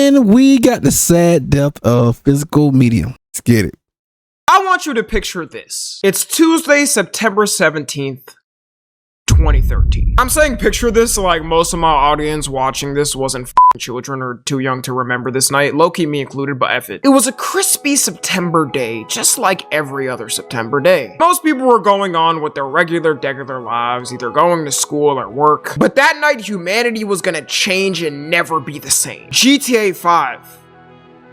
And we got the sad death of physical media. Let's get it. I want you to picture this. It's Tuesday, September 17th, 2013. I'm saying picture this like most of my audience watching this wasn't children or too young to remember this night. Low-key me included, but F it. It was a crispy September day, just like every other September day. Most people were going on with their regular lives, either going to school or work. But that night, humanity was gonna change and never be the same. GTA 5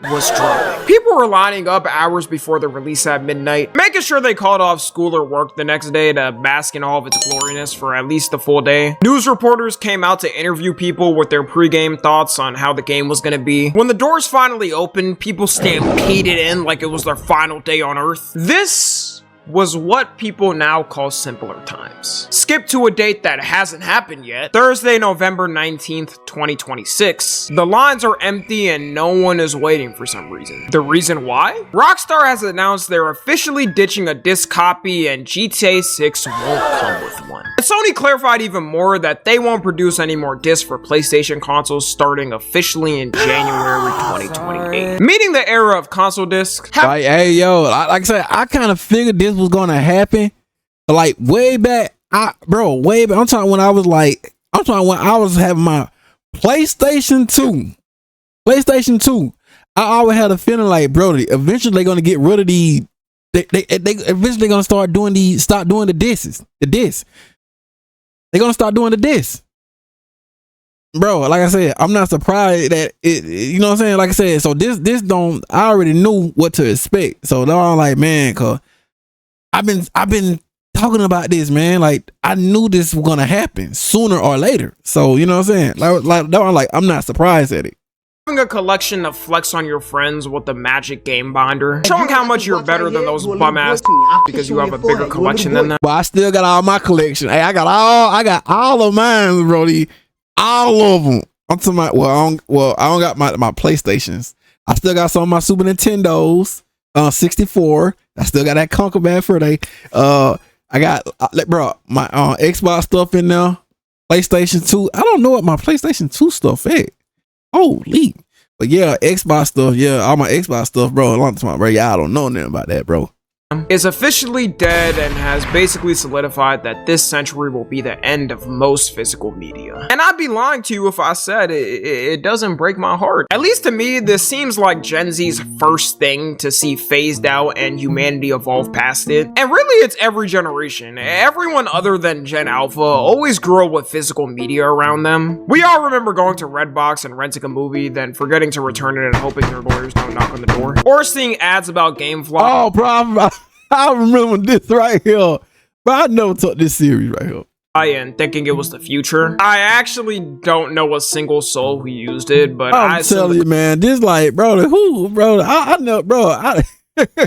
was dropping. People were lining up hours before the release at midnight, making sure they called off school or work the next day to bask in all of its gloriness for at least the full day. News reporters came out to interview people with their pre-game thoughts on how the game was gonna be. When the doors finally opened, people stampeded in like it was their final day on Earth. This was what people now call simpler times. Skip to a date that hasn't happened yet. Thursday, November 19th, 2026. The lines are empty and no one is waiting for some reason. The reason why? Rockstar has announced they're officially ditching a disc copy and GTA 6 won't come with one. And Sony clarified even more that they won't produce any more discs for PlayStation consoles starting officially in January 2028. Meaning the era of console discs. Like, hey, yo, like I said, I kind of figured this was gonna happen, like way back. Way back. I'm talking when I was having my PlayStation 2. I always had a feeling like, bro, eventually they're gonna get rid of these. They eventually gonna start doing the discs. They're gonna start doing the discs. Bro, like I said, I'm not surprised that it, you know what I'm saying? Like I said, so this don't, I already knew what to expect. So now I'm like, man, cause I've been talking about this, man. Like, I knew this was gonna happen sooner or later. So, you know what I'm saying? I'm not surprised at it. Having a collection to flex on your friends with the Magic Game Binder, showing how much you're better than those bum ass because you have a bigger collection than them. But I still got all my collection. Hey, I got all of mine, Brody. All of them. I'm talking about, I don't got my PlayStations. I still got some of my Super Nintendos, 64. I still got that Conker Bad Fur Day. I got, my Xbox stuff in there. PlayStation 2. I don't know what my PlayStation 2 stuff is. Holy. But yeah, Xbox stuff. Yeah, all my Xbox stuff, bro. A long time, bro. Yeah, I don't know nothing about that, bro. Is officially dead and has basically solidified that this century will be the end of most physical media. And I'd be lying to you if I said it doesn't break my heart. At least to me, this seems like Gen Z's first thing to see phased out and humanity evolve past it. And really, it's every generation. Everyone other than Gen Alpha always grew up with physical media around them. We all remember going to Redbox and renting a movie, then forgetting to return it and hoping their lawyers don't knock on the door. Or seeing ads about GameFly. Oh, bro, I remember this right here. But I never took this series right here. And thinking it was the future. I actually don't know a single soul who used it, but I'm telling you, man, this like, bro, I know, bro,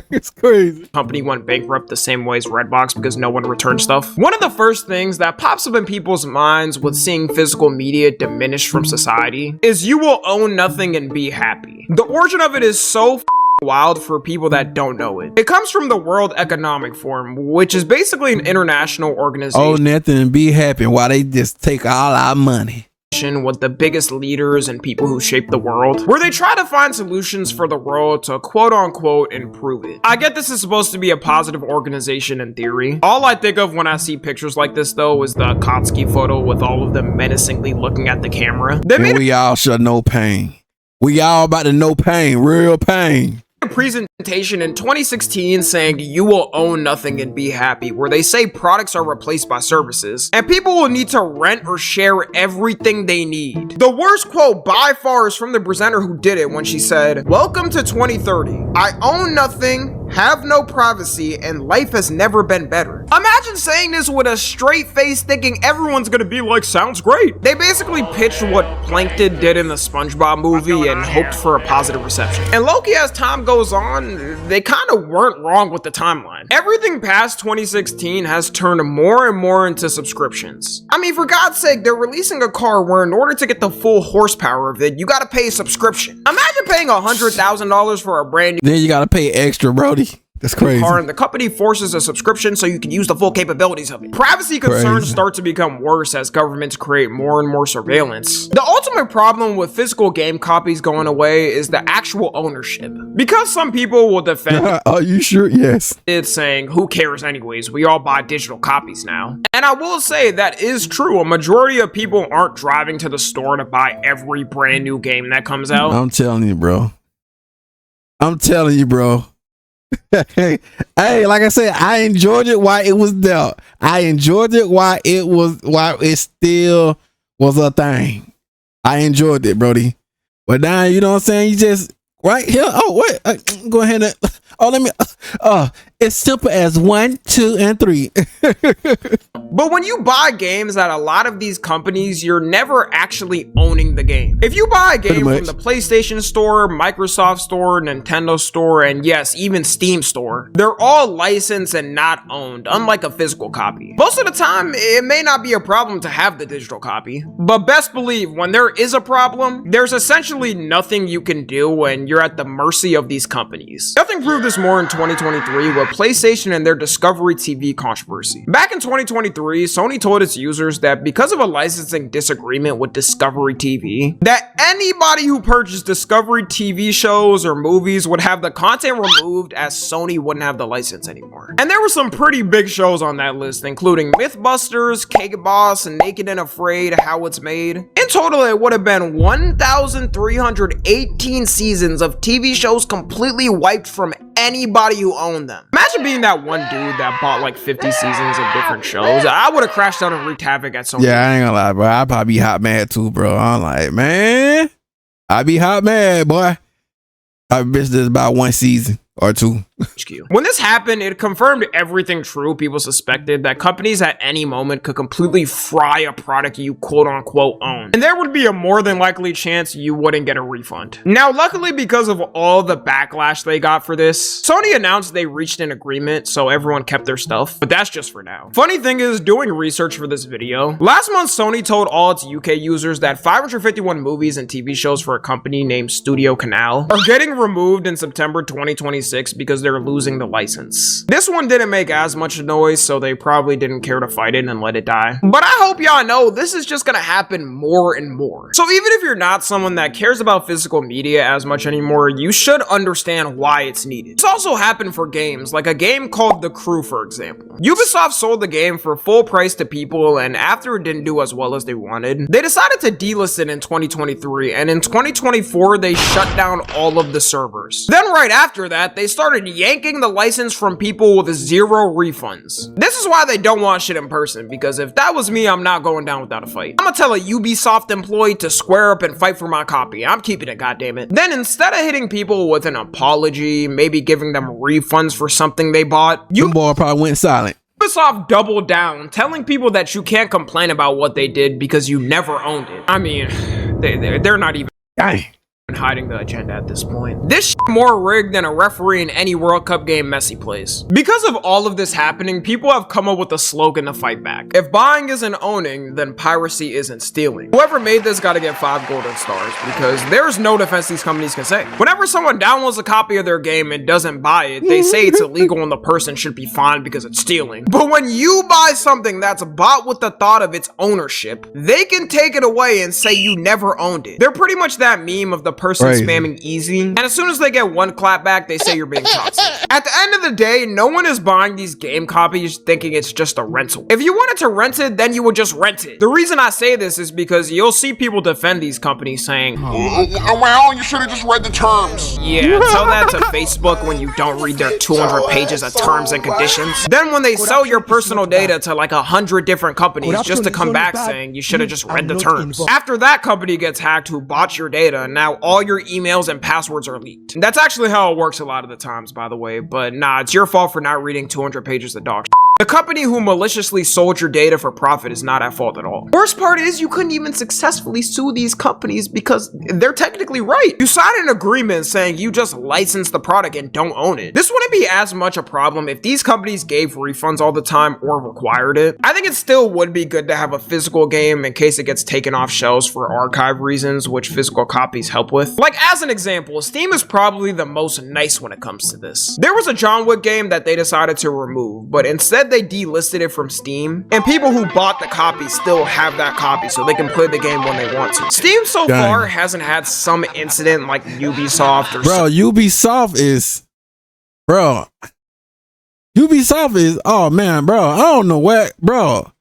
it's crazy. Company went bankrupt the same way as Redbox because no one returned stuff. One of the first things that pops up in people's minds with seeing physical media diminish from society is you will own nothing and be happy. The origin of it is so wild for people that don't know it. It comes from the World Economic Forum, which is basically an international organization. Oh, nothing and be happy while they just take all our money. With the biggest leaders and people who shape the world, where they try to find solutions for the world to quote unquote improve it. I get this is supposed to be a positive organization in theory. All I think of when I see pictures like this though is the Kotsky photo with all of them menacingly looking at the camera. We all should know pain. We all about to know pain, real pain. A presentation in 2016 saying you will own nothing and be happy, where they say products are replaced by services and people will need to rent or share everything they need. The worst quote by far is from the presenter who did it when she said, "Welcome to 2030. I own nothing, have no privacy, and life has never been better." Imagine saying this with a straight face thinking everyone's gonna be like, sounds great. They basically pitched what Plankton did in the SpongeBob movie and hoped for a positive reception. And low-key, as time goes on, they kind of weren't wrong with the timeline. Everything past 2016 has turned more and more into subscriptions. I mean, for God's sake, they're releasing a car where in order to get the full horsepower of it, you gotta pay a subscription. Imagine paying $100,000 for a brand new... Then you gotta pay extra, Brody. That's crazy. The company forces a subscription so you can use the full capabilities of it. Privacy concerns start to become worse as governments create more and more surveillance. The ultimate problem with physical game copies going away is the actual ownership. Because some people will defend Are you sure? Yes. it, saying, who cares anyways, we all buy digital copies now. And I will say that is true. A majority of people aren't driving to the store to buy every brand new game that comes out. I'm telling you, bro. Hey, like I said, I enjoyed it while it was there. I enjoyed it while it still was a thing. I enjoyed it, Brody. But now, you know what I'm saying? You just right here. Oh, wait. Go ahead and let me. It's simple as 1, 2, and 3. But when you buy games at a lot of these companies, you're never actually owning the game. If you buy a game from the PlayStation Store, Microsoft Store, Nintendo Store, and yes, even Steam Store, they're all licensed and not owned, unlike a physical copy. Most of the time, it may not be a problem to have the digital copy, but best believe when there is a problem, there's essentially nothing you can do when you're at the mercy of these companies. Nothing proved this more in 2023 with PlayStation and their Discovery TV controversy. Back in 2023, Sony told its users that because of a licensing disagreement with Discovery TV, that anybody who purchased Discovery TV shows or movies would have the content removed as Sony wouldn't have the license anymore. And there were some pretty big shows on that list, including Mythbusters, Cake Boss, Naked and Afraid, How It's Made. In total, it would have been 1,318 seasons of TV shows completely wiped from anybody who owned them. Imagine being that one dude that bought like 50 seasons of different shows. I would have crashed out and wreaked havoc at Sony. Yeah, I ain't gonna lie, bro. I'd probably be hot mad too, bro. I'm like, man, I'd be hot mad, boy. I missed this about 1 season or 2. When this happened, it confirmed everything true people suspected, that companies at any moment could completely fry a product you quote-unquote own. And there would be a more than likely chance you wouldn't get a refund. Now, luckily, because of all the backlash they got for this, Sony announced they reached an agreement, so everyone kept their stuff, but that's just for now. Funny thing is, doing research for this video, last month Sony told all its UK users that 551 movies and TV shows for a company named Studio Canal are getting removed in September 2026 because they're losing the license. This one didn't make as much noise, so they probably didn't care to fight it and let it die. But I hope y'all know this is just gonna happen more and more. So even if you're not someone that cares about physical media as much anymore, you should understand why it's needed. It's also happened for games, like a game called The Crew, for example. Ubisoft sold the game for full price to people, and after it didn't do as well as they wanted, they decided to delist it in 2023, and in 2024, they shut down all of the servers. Then right after that, they started yanking the license from people with 0 refunds. This is why they don't want shit in person, because if that was me, I'm not going down without a fight. I'm gonna tell a Ubisoft employee to square up and fight for my copy. I'm keeping it, goddammit. Then instead of hitting people with an apology, maybe giving them refunds for something they bought, Them boy probably went silent. Ubisoft doubled down, telling people that you can't complain about what they did because you never owned it. I mean, they're not even Dang. hiding the agenda at this point. This shit more rigged than a referee in any World Cup game Messi plays. Because of all of this happening, people have come up with a slogan to fight back. If buying isn't owning, then piracy isn't stealing. Whoever made this gotta get 5 golden stars, because there's no defense these companies can say. Whenever someone downloads a copy of their game and doesn't buy it, they say it's illegal and the person should be fined because it's stealing. But when you buy something that's bought with the thought of its ownership, they can take it away and say you never owned it. They're pretty much that meme of the person spamming easy, and as soon as they get 1 clap back, they say you're being toxic. At the end of the day, no one is buying these game copies thinking it's just a rental. If you wanted to rent it, then you would just rent it. The reason I say this is because you'll see people defend these companies saying, well, you should have just read the terms. Yeah, tell that to Facebook when you don't read their 200 pages of terms and conditions. Then when they sell your personal data to like 100 different companies just to come back saying you should have just read the terms. After that company gets hacked who bought your data, now all your emails and passwords are leaked. That's actually how it works a lot of the times, by the way, but nah, it's your fault for not reading 200 pages of dog shit. The company who maliciously sold your data for profit is not at fault at all. Worst part is you couldn't even successfully sue these companies because they're technically right. You signed an agreement saying you just licensed the product and don't own it. This wouldn't wouldn't be as much a problem if these companies gave refunds all the time or required it. I think it still would be good to have a physical game in case it gets taken off shelves for archive reasons, which physical copies help with. Like, as an example, Steam is probably the most nice when it comes to this. There was a John Wick game that they decided to remove, but instead they delisted it from Steam, and people who bought the copy still have that copy so they can play the game when they want to. Steam so far hasn't had some incident like Ubisoft or Ubisoft is, oh man, bro, I don't know what, bro.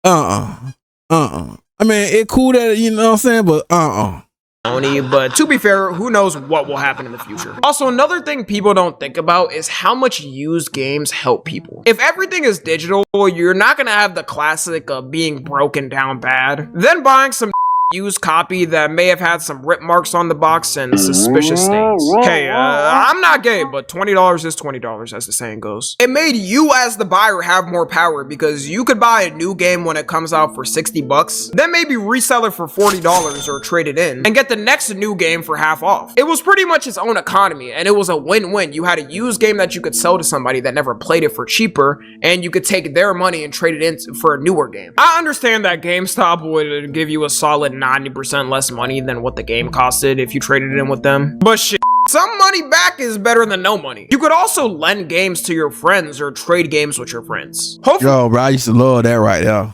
I mean, it's cool that, you know what I'm saying, but But to be fair, who knows what will happen in the future. Also, another thing people don't think about is how much used games help people. If everything is digital, you're not gonna have the classic of being broken down bad. Then buying some used copy that may have had some rip marks on the box and suspicious stains. Hey, I'm not gay, but $20 is $20, as the saying goes. It made you as the buyer have more power because you could buy a new game when it comes out for 60 bucks, then maybe resell it for $40 or trade it in, and get the next new game for half off. It was pretty much its own economy, and it was a win-win. You had a used game that you could sell to somebody that never played it for cheaper, and you could take their money and trade it in for a newer game. I understand that GameStop would give you a solid 90% less money than what the game costed if you traded it in with them. But shit, some money back is better than no money. You could also lend games to your friends or trade games with your friends. Hopefully, yo, bro, I used to love that right there.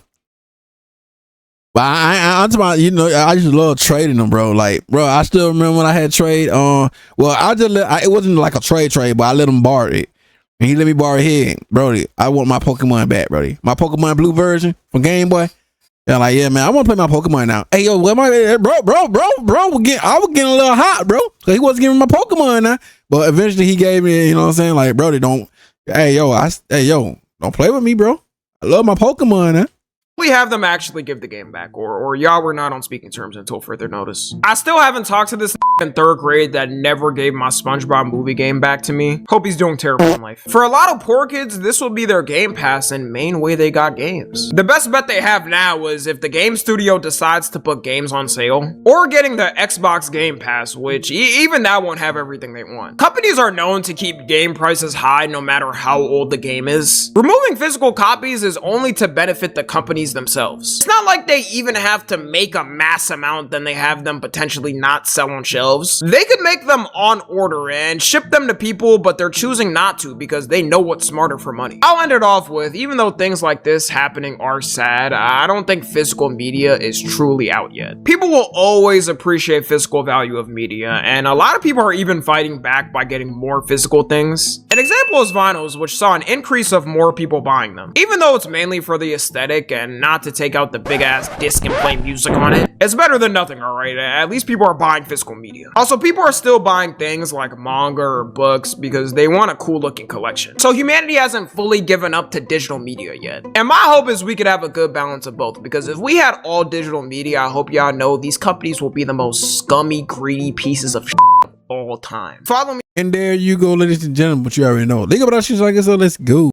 But I'm talking about, you know, I used to love trading them, bro. Like, bro, I still remember when I had trade. Well, it wasn't like a trade, but I let him borrow it. And he let me borrow it, Brody. I want my Pokemon back, Brody. My Pokemon Blue version from Game Boy. Yeah, like, yeah, man, I want to play my Pokemon now. Hey, yo, bro, I was getting a little hot, bro. So he wasn't giving my Pokemon now. But eventually he gave me, you know what I'm saying? Like, Brody, don't play with me, bro. I love my Pokemon now. we have them actually give the game back, or y'all were not on speaking terms until further notice. I still haven't talked to this in 3rd grade that never gave my SpongeBob movie game back to me. Hope he's doing terrible in life. For a lot of poor kids, this will be their Game Pass and main way they got games. The best bet they have now is if the game studio decides to put games on sale, or getting the Xbox Game Pass, which even that won't have everything they want. Companies are known to keep game prices high no matter how old the game is. Removing physical copies is only to benefit the companies themselves. It's not like they even have to make a mass amount than they have them potentially not sell on shelves. They could make them on order and ship them to people, but they're choosing not to because they know what's smarter for money. I'll end it off with, even though things like this happening are sad, I don't think physical media is truly out yet. People will always appreciate physical value of media, and a lot of people are even fighting back by getting more physical things. An example is vinyls, which saw an increase of more people buying them. Even though it's mainly for the aesthetic and not to take out the big ass disc and play music on it, it's better than nothing, alright? At least people are buying physical media. Also, people are still buying things like manga or books because they want a cool looking collection. So humanity hasn't fully given up to digital media yet. And my hope is we could have a good balance of both, because if we had all digital media, I hope y'all know these companies will be the most scummy, greedy pieces of of all time. Follow me. And there you go, ladies and gentlemen, but you already know. League of Productions, like I said, let's go.